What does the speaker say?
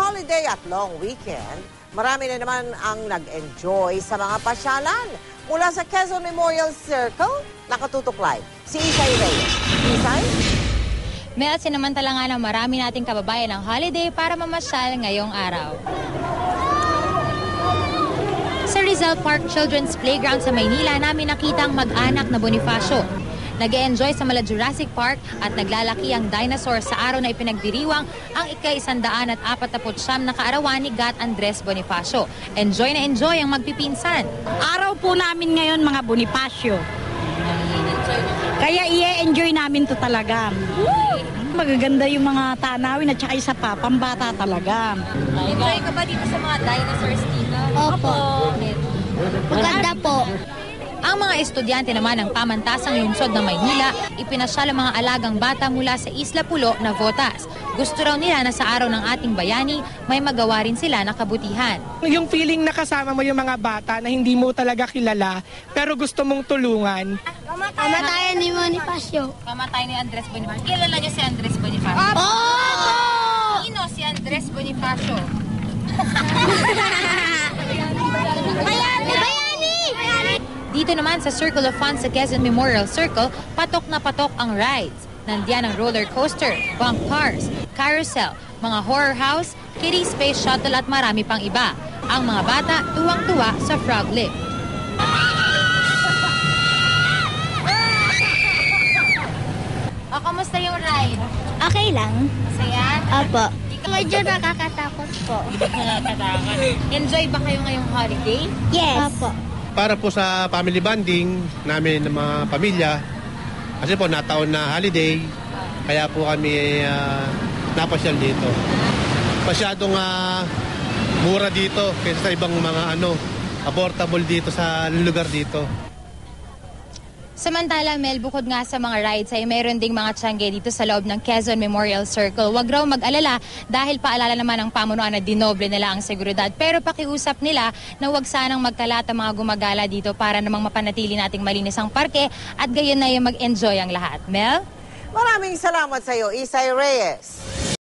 holiday at long weekend, marami na naman ang nag-enjoy sa mga pasyalan. Mula sa Quezon Memorial Circle, nakatutok live si Isay Reyes. Isay? Mel, sinamantala nga na marami nating kababayan ng holiday para mamasyal ngayong araw. Sa Rizal Park Children's Playground sa Maynila, namin nakita ang mag-anak na Bonifacio. Nag-e-enjoy sa mala Jurassic Park at naglalaki ang dinosaur sa araw na ipinagdiriwang ang ika-149 na kaarawan ni Gat Andres Bonifacio. Enjoy na enjoy ang magpipinsan. Araw po namin ngayon mga Bonifacio. Kaya i-enjoy namin to talaga. Magaganda yung mga tanawin at saka isa pa, pambata talaga. Enjoy ka ba dito sa mga dinosaurs dito? Opo. Maganda po. Ang mga estudyante naman ng pamantasang lungsod ng Maynila, ipinasyal ang mga alagang bata mula sa Isla Pulo na Votas. Gusto raw nila na sa araw ng ating bayani, may magawa rin sila na kabutihan. Yung feeling na kasama mo yung mga bata na hindi mo talaga kilala, pero gusto mong tulungan. Kamatayan ni Bonifacio. Kamatay ni Andres Bonifacio. Kilala niyo si Andres Bonifacio? Opo! Sino si Andres Bonifacio? Bayani! Dito naman sa Circle of Fun sa Quezon Memorial Circle, patok na patok ang rides. Nandiyan ang roller coaster, bump cars, carousel, mga horror house, kiddie space shuttle at marami pang iba. Ang mga bata tuwang-tuwa sa frog lift. O, kamusta yung ride? Okay lang. Saya? Opo. Medyo nakakatakot po. Enjoy ba kayo ngayong holiday? Yes. Opo. Para po sa family bonding namin ng mga pamilya, kasi po nataon na holiday, kaya po kami napasyal dito. Masyadong mura dito kaysa sa ibang mga affordable dito sa lugar dito. Samantala, Mel, bukod nga sa mga rides ay mayroon ding mga tiyangge dito sa loob ng Quezon Memorial Circle. Huwag raw mag-alala dahil paalala naman ng pamunuan na dinoble nila ang seguridad. Pero pakiusap nila na huwag sanang magkalat ang mga gumagala dito para namang mapanatili nating malinis ang parke at gayon na yung mag-enjoy ang lahat. Mel? Maraming salamat sa iyo, Isay Reyes.